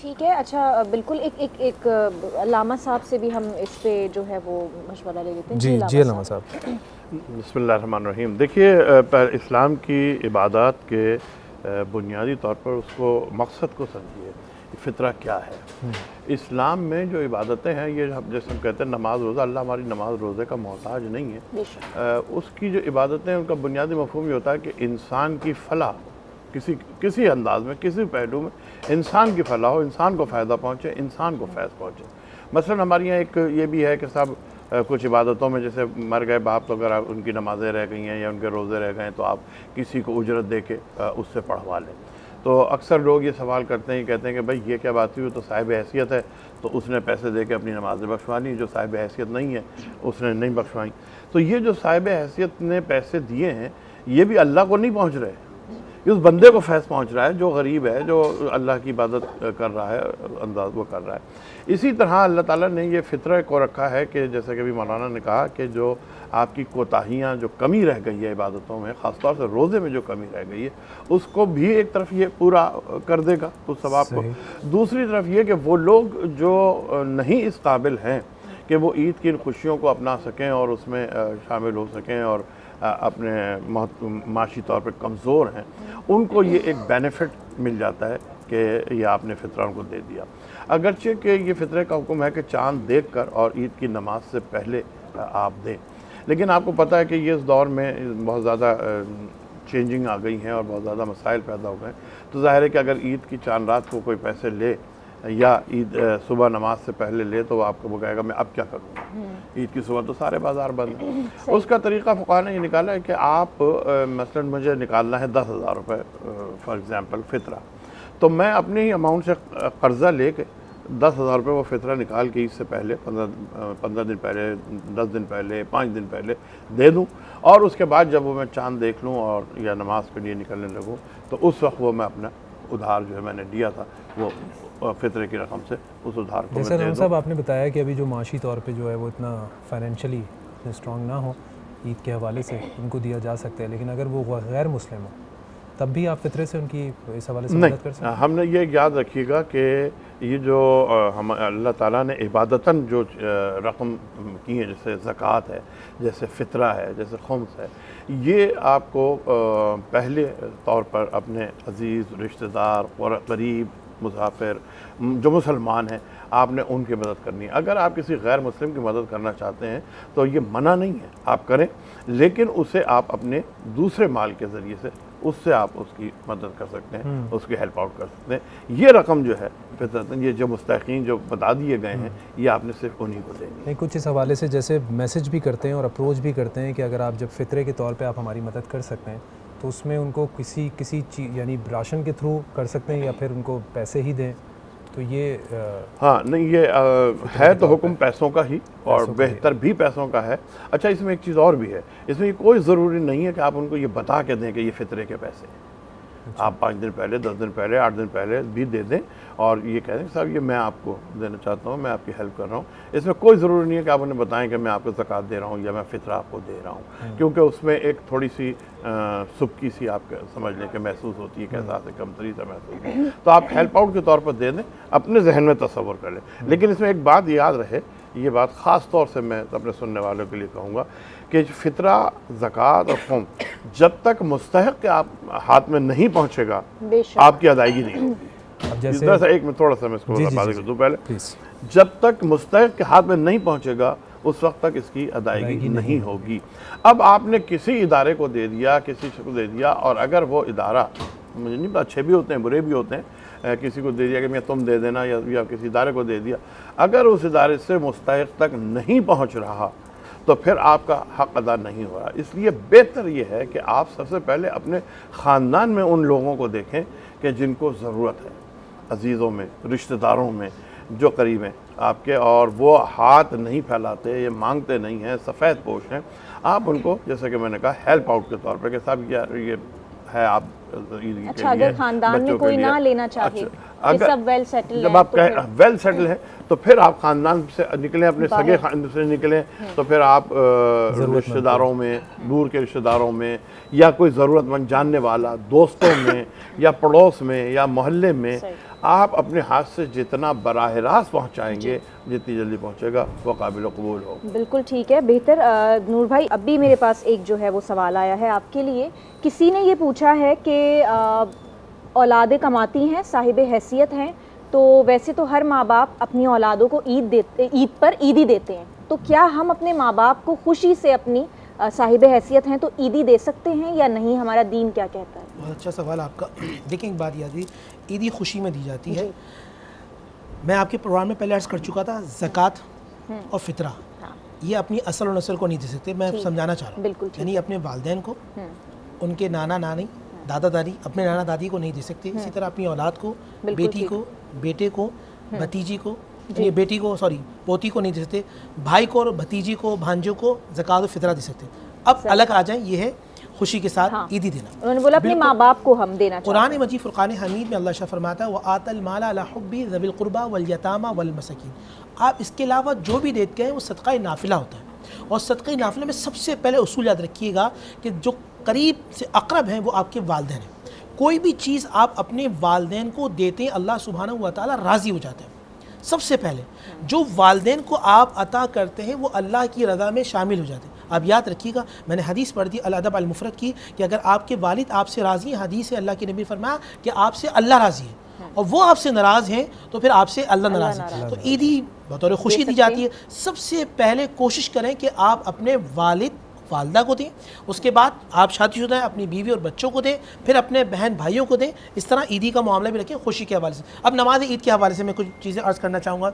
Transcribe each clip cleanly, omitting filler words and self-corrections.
ٹھیک ہے. اچھا بالکل ایک علامہ صاحب سے بھی ہم اس پہ جو ہے وہ مشورہ لے لیتے ہیں. جی علامہ صاحب. بسم اللہ الرحمن الرحیم. دیکھیے اسلام کی عبادات کے بنیادی طور پر اس کو مقصد کو سمجھیے. فطرہ کیا ہے؟ اسلام میں جو عبادتیں ہیں یہ جیسے ہم کہتے ہیں نماز روزہ، اللہ ہماری نماز روزے کا محتاج نہیں ہے. اس کی جو عبادتیں ان کا بنیادی مفہوم یہ ہوتا ہے کہ انسان کی فلاح کسی انداز میں، کسی پہلو میں انسان کی فلاح ہو، انسان کو فائدہ پہنچے، انسان کو فیض پہنچے. مثلا ہمارے یہاں ایک یہ بھی ہے کہ صاحب کچھ عبادتوں میں جیسے مر گئے باپ تو اگر ان کی نمازیں رہ گئی ہیں یا ان کے روزے رہ گئے ہیں تو آپ کسی کو اجرت دے کے اس سے پڑھوا لیں. تو اکثر لوگ یہ سوال کرتے ہیں، کہتے ہیں کہ بھائی یہ کیا بات ہوئی، تو صاحب حیثیت ہے تو اس نے پیسے دے کے اپنی نمازیں بخشوانی، جو صاحب حیثیت نہیں ہے اس نے نہیں بخشوائیں. تو یہ جو صاحب حیثیت نے پیسے دیے ہیں یہ بھی اللہ کو نہیں پہنچ رہے، یہ اس بندے کو فیض پہنچ رہا ہے جو غریب ہے، جو اللہ کی عبادت کر رہا ہے، انداز وہ کر رہا ہے. اسی طرح اللہ تعالیٰ نے یہ فطرہ کو رکھا ہے کہ جیسے کہ ابھی مولانا نے کہا کہ جو آپ کی کوتاہیاں، جو کمی رہ گئی ہے عبادتوں میں، خاص طور سے روزے میں جو کمی رہ گئی ہے اس کو بھی ایک طرف یہ پورا کر دے گا اس ثواب کو. دوسری طرف یہ کہ وہ لوگ جو نہیں اس قابل ہیں کہ وہ عید کی ان خوشیوں کو اپنا سکیں اور اس میں شامل ہو سکیں اور اپنے معاشی طور پر کمزور ہیں، ان کو یہ ایک بینیفٹ مل جاتا ہے کہ یہ آپ نے فطرہ ان کو دے دیا. اگرچہ کہ یہ فطرے کا حکم ہے کہ چاند دیکھ کر اور عید کی نماز سے پہلے آپ دیں، لیکن آپ کو پتہ ہے کہ یہ اس دور میں بہت زیادہ چینجنگ آ گئی ہیں اور بہت زیادہ مسائل پیدا ہو گئے. تو ظاہر ہے کہ اگر عید کی چاند رات کو کوئی پیسے لے یا عید صبح نماز سے پہلے لے تو وہ آپ کو وہ کہے گا میں اب کیا کروں گا، عید کی صبح تو سارے بازار بند ہیں. اس کا طریقہ فقہاء نے یہ نکالا ہے کہ آپ مثلا مجھے نکالنا ہے 10,000 روپے فار ایگزامپل فطرہ، تو میں اپنے ہی اماؤنٹ سے قرضہ لے کے 10,000 روپے وہ فطرہ نکال کے عید سے پہلے 15 دن پہلے، 10 دن پہلے، 5 دن پہلے دے دوں، اور اس کے بعد جب وہ میں چاند دیکھ لوں اور یا نماز کے لیے نکلنے لگوں تو اس وقت وہ میں اپنا ادھار جو ہے میں نے دیا تھا وہ فطرے کی رقم سے اس ادھار کو میں دے دوں. صاحب آپ نے بتایا کہ ابھی جو معاشی طور پہ جو ہے وہ اتنا فائنینشلی اسٹرانگ نہ ہو، عید کے حوالے سے ان کو دیا جا سکتا ہے، لیکن اگر وہ غیر مسلم ہو تب بھی آپ فطرے سے ان کی اس حوالے سے مدد کر سکتے ہیں؟ ہم نے یہ یاد رکھیے گا کہ یہ جو اللہ تعالیٰ نے عبادتاً جو رقم کی ہیں، جیسے زکوٰۃ ہے، جیسے فطرہ ہے، جیسے خمس ہے، یہ آپ کو پہلے طور پر اپنے عزیز رشتہ دار اور قریب مسافر جو مسلمان ہیں آپ نے ان کی مدد کرنی ہے. اگر آپ کسی غیر مسلم کی مدد کرنا چاہتے ہیں تو یہ منع نہیں ہے، آپ کریں، لیکن اسے آپ اپنے دوسرے مال کے ذریعے سے اس سے آپ اس کی مدد کر سکتے ہیں، اس کی ہیلپ آؤٹ کر سکتے ہیں. یہ رقم جو ہے فطرتاً یہ جو مستحقین جو بتا دیے گئے ہیں یہ آپ نے صرف انہی کو دینی ہے. کچھ اس حوالے سے جیسے میسج بھی کرتے ہیں اور اپروچ بھی کرتے ہیں کہ اگر آپ جب فطرے کے طور پہ آپ ہماری مدد کر سکتے ہیں تو اس میں ان کو کسی چیز یعنی راشن کے تھرو کر سکتے ہیں یا پھر ان کو پیسے ہی دیں، تو یہ ہاں نہیں، یہ ہے تو حکم پیسوں کا ہی اور بہتر بھی پیسوں کا ہے. اچھا اس میں ایک چیز اور بھی ہے، اس میں یہ کوئی ضروری نہیں ہے کہ آپ ان کو یہ بتا کے دیں کہ یہ فطرے کے پیسے ہیں. آپ 5 دن پہلے، 10 دن پہلے، 8 دن پہلے بھی دے دیں اور یہ کہہ دیں کہ صاحب یہ میں آپ کو دینا چاہتا ہوں، میں آپ کی ہیلپ کر رہا ہوں. اس میں کوئی ضروری نہیں ہے کہ آپ انہیں بتائیں کہ میں آپ کو زکوٰۃ دے رہا ہوں یا میں فطرہ آپ کو دے رہا ہوں، کیونکہ اس میں ایک تھوڑی سی سبکی سی آپ سمجھ لیں کہ محسوس ہوتی ہے کہ احساس کمتری سے محسوس ہے. تو آپ ہیلپ آؤٹ کے طور پر دے دیں، اپنے ذہن میں تصور کر لیں. لیکن اس میں ایک بات یاد رہے، یہ بات خاص طور سے میں اپنے سننے والوں کے لیے کہوں گا کہ فطرہ، زکوٰۃ اور خمس جب تک مستحق کے آپ ہاتھ میں نہیں پہنچے گا آپ کی ادائیگی نہیں ہوگی. ایک میں تھوڑا سا میں اس کو بات کر دوں پہلے، جب تک مستحق کے ہاتھ میں نہیں پہنچے گا اس وقت تک اس کی ادائیگی نہیں ہوگی. اب آپ نے کسی ادارے کو دے دیا، کسی کو دے دیا، اور اگر وہ ادارہ، مجھے نہیں پتا اچھے بھی ہوتے ہیں برے بھی ہوتے ہیں، کسی کو دے دیا کہ میں تم دے دینا یا کسی ادارے کو دے دیا، اگر اس ادارے سے مستحق تک نہیں پہنچ رہا تو پھر آپ کا حق ادا نہیں ہو رہا. اس لیے بہتر یہ ہے کہ آپ سب سے پہلے اپنے خاندان میں ان لوگوں کو دیکھیں کہ جن کو ضرورت ہے، عزیزوں میں، رشتہ داروں میں جو قریب ہیں آپ کے، اور وہ ہاتھ نہیں پھیلاتے، یہ مانگتے نہیں ہیں، سفید پوش ہیں. آپ ان کو جیسے کہ میں نے کہا ہیلپ آؤٹ کے طور پہ کہ صاحب یہ ہے آپ عید کے لیے، اگر خاندان میں کوئی نہ لینا چاہے، اگر سب ویل سیٹل جب آپ ویل سیٹل ہیں تو پھر آپ خاندان سے نکلیں، اپنے سگے خاندان سے نکلیں، تو پھر آپ رشتہ داروں میں، دور کے رشتہ داروں میں، یا کوئی ضرورت مند جاننے والا دوستوں میں یا پڑوس میں یا محلے میں آپ اپنے ہاتھ سے جتنا براہ راست پہنچائیں گے، جتنی جلدی پہنچے گا وہ قابل قبول ہو۔ بالکل ٹھیک ہے، بہتر۔ نور بھائی، اب بھی میرے پاس ایک جو ہے وہ سوال آیا ہے آپ کے لیے۔ کسی نے یہ پوچھا ہے کہ اولادیں کماتی ہیں، صاحب حیثیت ہیں، تو ویسے تو ہر ماں باپ اپنی اولادوں کو عید پر عیدی دیتے ہیں، تو کیا ہم اپنے ماں باپ کو خوشی سے اپنی صاحب حیثیت ہیں تو عیدی دے سکتے ہیں یا نہیں؟ ہمارا دین کیا کہتا ہے؟ بہت اچھا سوال آپ کا۔ دیکھیں ایک بات یاد رہی، عیدی خوشی میں دی جاتی ہے۔ میں آپ کے پروگرام میں پہلے عرض کر چکا تھا، زکوٰۃ اور فطرہ یہ اپنی اصل و نسل کو نہیں دے سکتے۔ میں سمجھانا چاہ رہا ہوں، یعنی اپنے والدین کو، ان کے نانا نانی، دادا دادی، اپنے نانا دادی کو نہیں دے سکتے۔ اسی طرح اپنی اولاد کو، بیٹی کو، بیٹے کو، بھتیجی کو، بیٹی کو پوتی کو نہیں دے سکتے۔ بھائی کو اور بھتیجی کو، بھانجوں کو زکوٰۃ و فطرہ دے سکتے۔ اب الگ آ جائیں، یہ ہے خوشی کے ساتھ عیدی دینا۔ انہوں نے بولا اپنے ماں باپ کو ہم دینا چاہتے ہیں۔ قرآن مجید فرقان حمید میں اللہ شاہ فرماتا ہے وَآتَ الْمَالَ عَلَىٰ حُبِّهِ ذَوِي الْقُرْبَىٰ وَالْيَتَامَىٰ وَالْمَسَاكِينِ۔ آپ اس کے علاوہ جو بھی دیتے ہیں وہ صدقہ نافلہ ہوتا ہے، اور صدقہ نافلہ میں سب سے پہلے اصول یاد رکھیے گا کہ جو قریب سے اقرب ہیں وہ آپ کے والدین ہیں۔ کوئی بھی چیز آپ اپنے والدین کو دیتے ہیں اللہ سبحانہ و تعالیٰ راضی ہو جاتا ہے۔ سب سے پہلے جو والدین کو آپ عطا کرتے ہیں وہ اللہ کی رضا میں شامل ہو جاتے ہیں۔ آپ یاد رکھیے گا، میں نے حدیث پڑھ دی الادب المفرد کی، کہ اگر آپ کے والد آپ سے راضی ہیں، حدیث ہے اللہ کے نبی فرمایا کہ آپ سے اللہ راضی ہے، اور وہ آپ سے ناراض ہیں تو پھر آپ سے اللہ ناراض ہے۔ تو عیدی بطور خوشی دی جاتی ہے۔ سب سے پہلے کوشش کریں کہ آپ اپنے والدہ کو دیں، اس کے بعد آپ شادی شدہ ہیں اپنی بیوی اور بچوں کو دیں، پھر اپنے بہن بھائیوں کو دیں۔ اس طرح عیدی کا معاملہ بھی رکھیں خوشی کے حوالے سے۔ اب نماز عید کے حوالے سے میں کچھ چیزیں عرض کرنا چاہوں گا۔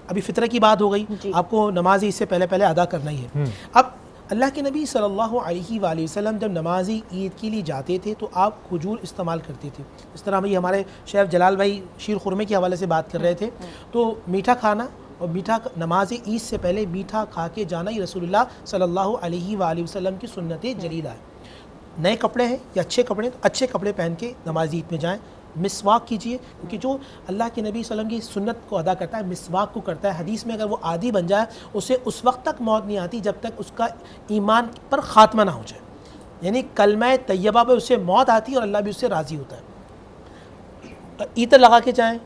ابھی فطرہ کی بات ہو گئی، آپ کو نماز عید سے پہلے ادا کرنا ہی ہے۔ اب اللہ کے نبی صلی اللہ علیہ وآلہ وسلم جب نماز عید کے لیے جاتے تھے تو آپ کھجور استعمال کرتے تھے۔ اس طرح بھائی ہمارے شیخ جلال بھائی شیر خورمے کے حوالے سے بات کر رہے تھے، تو میٹھا کھانا اور میٹھا نماز عید سے پہلے میٹھا کھا کے جانا ہی رسول اللہ صلی اللہ علیہ وآلہ وسلم کی سنت جلیلہ ہے۔ نئے کپڑے ہیں یا اچھے کپڑے ہیں تو اچھے کپڑے پہن کے نماز عید میں جائیں۔ مسواک کیجئے، کیونکہ جو اللہ کے نبی صلی اللہ علیہ وسلم کی سنت کو ادا کرتا ہے مسواک کو کرتا ہے۔ حدیث میں اگر وہ عادی بن جائے اسے اس وقت تک موت نہیں آتی جب تک اس کا ایمان پر خاتمہ نہ ہو جائے، یعنی کلمہ طیبہ پہ اسے موت آتی ہے اور اللہ بھی اس سے راضی ہوتا ہے۔ عطر لگا کے جائیں،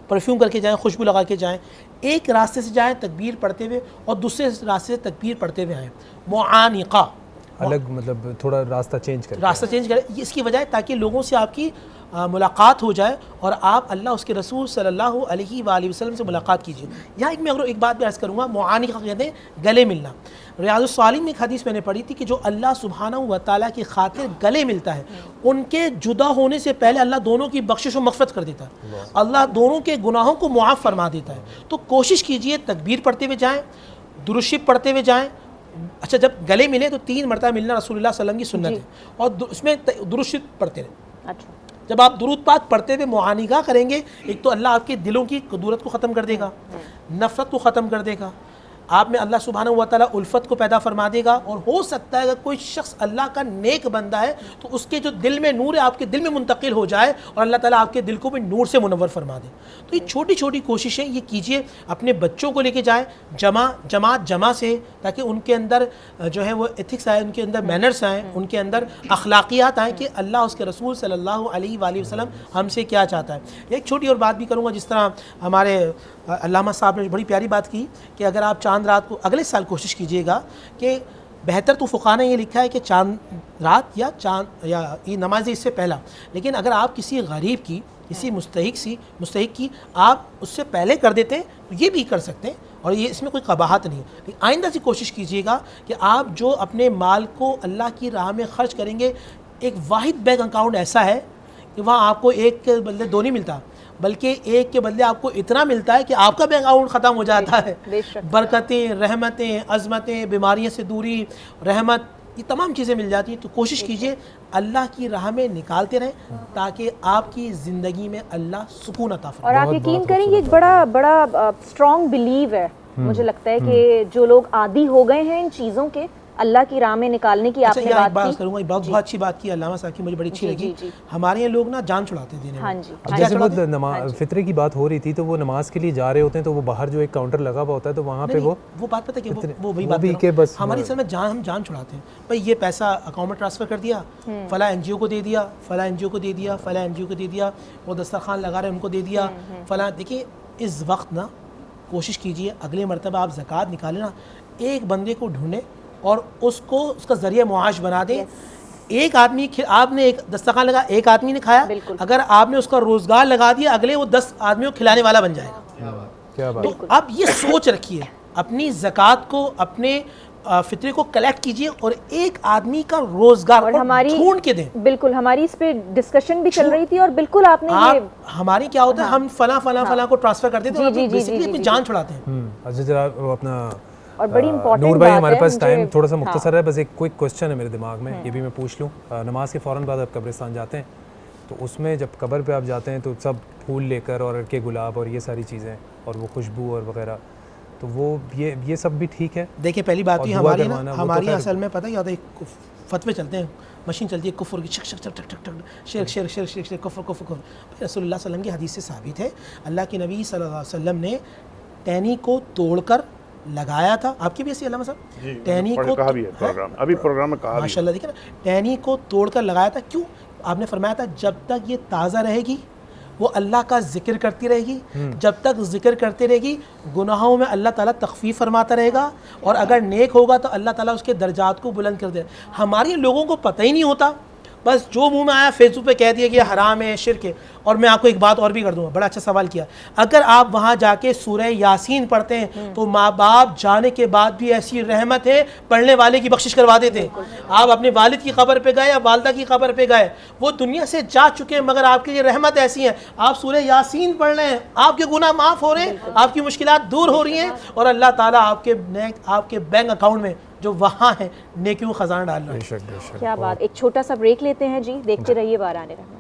پرفیوم کر کے جائیں، خوشبو لگا کے جائیں، ایک راستے سے جائیں تکبیر پڑھتے ہوئے اور دوسرے راستے سے تکبیر پڑھتے ہوئے آئیں۔ معانقہ، الگ مطلب تھوڑا راستہ چینج کریں، اس کی وجہ ہے تاکہ لوگوں سے آپ کی ملاقات ہو جائے اور آپ اللہ اس کے رسول صلی اللہ علیہ وآلہ وسلم سے ملاقات کیجیے۔ یہاں میں اگر ایک بات بھی عرض کروں گا، معانقہ کہتے ہیں گلے ملنا۔ ریاض الصالحین میں ایک حدیث میں نے پڑھی تھی کہ جو اللہ سبحانہ و تعالیٰ کی خاطر گلے ملتا ہے ان کے جدا ہونے سے پہلے اللہ دونوں کی بخشش و مغفرت کر دیتا ہے، اللہ دونوں کے گناہوں کو معاف فرما دیتا ہے۔ تو کوشش کیجئے تکبیر پڑھتے ہوئے جائیں، درود شریف پڑھتے ہوئے جائیں۔ اچھا، جب گلے ملے تو 3 مرتبہ ملنا رسول اللہ صلی اللہ علیہ وسلم کی سنت ہے، اور اس میں درود شریف پڑھتے رہیں۔ اچھا، جب آپ درود پاک پڑھتے ہوئے معانقہ کریں گے، ایک تو اللہ آپ کے دلوں کی کدورت کو ختم کر دے گا، نفرت کو ختم کر دے گا، آپ میں اللہ سبحانہ و تعالیٰ الفت کو پیدا فرما دے گا، اور ہو سکتا ہے اگر کوئی شخص اللہ کا نیک بندہ ہے تو اس کے جو دل میں نور ہے آپ کے دل میں منتقل ہو جائے اور اللہ تعالیٰ آپ کے دل کو بھی نور سے منور فرما دے۔ تو یہ چھوٹی چھوٹی کوششیں یہ کیجئے، اپنے بچوں کو لے کے جائیں جمع سے، تاکہ ان کے اندر جو ہے وہ ایتھکس آئے، ان کے اندر مینرز آئیں، ان کے اندر اخلاقیات آئیں کہ اللہ اس کے رسول صلی اللہ علیہ وآلہ وسلم ہم سے کیا چاہتا ہے۔ ایک چھوٹی اور بات بھی کروں گا، جس طرح ہمارے علامہ صاحب نے بڑی پیاری بات کی کہ اگر آپ چاند رات کو اگلے سال کوشش کیجئے گا کہ بہتر تو فقہاء نے یہ لکھا ہے کہ چاند رات یا نماز اس سے پہلا، لیکن اگر آپ کسی غریب کی، کسی مستحق کی آپ اس سے پہلے کر دیتے ہیں تو یہ بھی کر سکتے ہیں، اور یہ اس میں کوئی قباحت نہیں ہے۔ لیکن آئندہ سے کوشش کیجئے گا کہ آپ جو اپنے مال کو اللہ کی راہ میں خرچ کریں گے، ایک واحد بینک اکاؤنٹ ایسا ہے کہ وہاں آپ کو ایک کے بدلے 2 نہیں ملتا، بلکہ ایک کے بدلے آپ کو اتنا ملتا ہے کہ آپ کا بینک اکاؤنٹ ختم ہو جاتا ہے۔ برکتیں، رحمتیں، عظمتیں، بیماریوں سے دوری، رحمت، یہ تمام چیزیں مل جاتی ہیں۔ تو کوشش کیجئے اللہ کی راہ میں نکالتے رہیں تاکہ آپ کی زندگی میں اللہ سکون عطا فرمائے۔ اور آپ یقین کریں یہ ایک بڑا اسٹرانگ بلیو ہے، مجھے لگتا ہے کہ جو لوگ عادی ہو گئے ہیں ان چیزوں کے، اللہ کی راہ میں نکالنے کی آپ اچھا نے یہاں ایک بات بات کی. کروں گا, بہت اچھی بات کی علامہ صاحب کی, مجھے بڑی اچھی جی, لگی. جی, جی. ہمارے یہاں لوگ نا جان چھڑاتے ہیں دینے میں. ہاں جی, اب ہاں جیسے جی. وہ فطرے کی بات ہو رہی تھی تو وہ نماز کے لیے جا رہے ہوتے ہیں تو وہ باہر جو ایک کاؤنٹر لگا ہوا ہوتا ہے تو وہاں پہ وہ بات پتہ کہ وہ وہی وہ بات بھی کر کہ رہا بس ہوں, ہماری سر میں ہم جان چھڑاتے ہیں. بھائی یہ پیسہ اکاؤنٹ میں ٹرانسفر کر دیا, فلاں این جی او کو دے دیا, فلاں این جی او کو دے دیا, فلاں این جی او کو دے دیا, وہ دسترخوان لگا رہے ہیں ان کو دے دیا, فلاں. دیکھیے اس وقت نا کوشش کیجئے اگلے مرتبہ آپ زکوٰۃ نکالیں نا, ایک بندے کو ڈھونڈیں اور اس کو اس کا ذریعہ معاش بنا دیں. ایک آدمی, آپ نے ایک دسترخوان لگا, ایک آدمی نے کھایا, اگر آپ نے اس کا روزگار لگا دیا, اگلے وہ 10 آدمیوں کو کھلانے والا بن جائے گا. کیا بات. تو اب یہ سوچ رکھیے, اپنی زکوٰۃ کو, اپنے فطرے کو کلیکٹ کیجئے اور ایک آدمی کا روزگار اور ڈھونڈ کے دیں. بالکل ہماری اس پہ ڈسکشن بھی چل رہی تھی اور بالکل آپ نے یہ ہماری کیا ہوتا ہے, ہم فلاں کو ٹرانسفر کر دیتے ہیں اور بیسیکلی اپنی جان چھڑاتے ہیں. اچھا ذرا وہ اپنا اور بڑی امپورٹنٹ نور بھائی, ہمارے پاس مجھے ٹائم تھوڑا سا مختصر ہے, بس ایک کوئک کوسچن ہے میرے دماغ میں, یہ بھی میں پوچھ لوں. نماز کے فوراً بعد آپ قبرستان جاتے ہیں تو اس میں جب قبر پہ آپ جاتے ہیں تو سب پھول لے کر اور کے گلاب اور یہ ساری چیزیں اور وہ خوشبو اور وغیرہ, تو وہ یہ سب بھی ٹھیک ہے؟ دیکھیں پہلی بات یہ ہماری اصل میں پتہ کیا ہوتا ہے, فتوے چلتے ہیں, مشین چلتی ہے کفر کی, شک شک ٹک ٹک ٹک, شرک شرک شرک شرک شرک, کفر کفر کفر. رسول اللہ صلی اللہ علیہ وسلم کی حدیث سے ثابت ہے, اللہ کے نبی صلی اللہ علیہ وسلم نے ٹہنی کو توڑ کر لگایا تھا. آپ کی بھی ایسی علامہ صاحب, ٹہنی کو کہا بھی ہے پروگرام, ابھی پروگرام میں کہا بھی, ماشاء اللہ دیکھیں نا, ٹہنی کو توڑ کر لگایا تھا. کیوں؟ آپ نے فرمایا تھا جب تک یہ تازہ رہے گی وہ اللہ کا ذکر کرتی رہے گی, جب تک ذکر کرتے رہے گی گناہوں میں اللہ تعالیٰ تخفیف فرماتا رہے گا, اور اگر نیک ہوگا تو اللہ تعالیٰ اس کے درجات کو بلند کر دے. ہمارے لوگوں کو پتہ ہی نہیں ہوتا, بس جو منہ میں آیا فیس بک پہ کہہ دیا کہ یہ حرام ہے, شرک ہے. اور میں آپ کو ایک بات اور بھی کر دوں گا, بڑا اچھا سوال کیا. اگر آپ وہاں جا کے سورہ یاسین پڑھتے ہیں تو ماں باپ جانے کے بعد بھی ایسی رحمت ہے, پڑھنے والے کی بخشش کروا دیتے ہیں. آپ اپنے والد کی قبر پہ گئے یا والدہ کی قبر پہ گئے, وہ دنیا سے جا چکے ہیں مگر آپ کی یہ رحمت ایسی ہے, آپ سورہ یاسین پڑھ رہے ہیں, آپ کے گناہ معاف ہو رہے ہیں, آپ کی مشکلات دور ہو رہی ہیں, اور اللہ تعالیٰ آپ کے بینک اکاؤنٹ میں جو وہاں ہے نیکیوں خزانہ ڈال رہا ہے. کیا بات. ایک چھوٹا سا بریک لیتے ہیں جی, دیکھتے رہیے باران رحمت.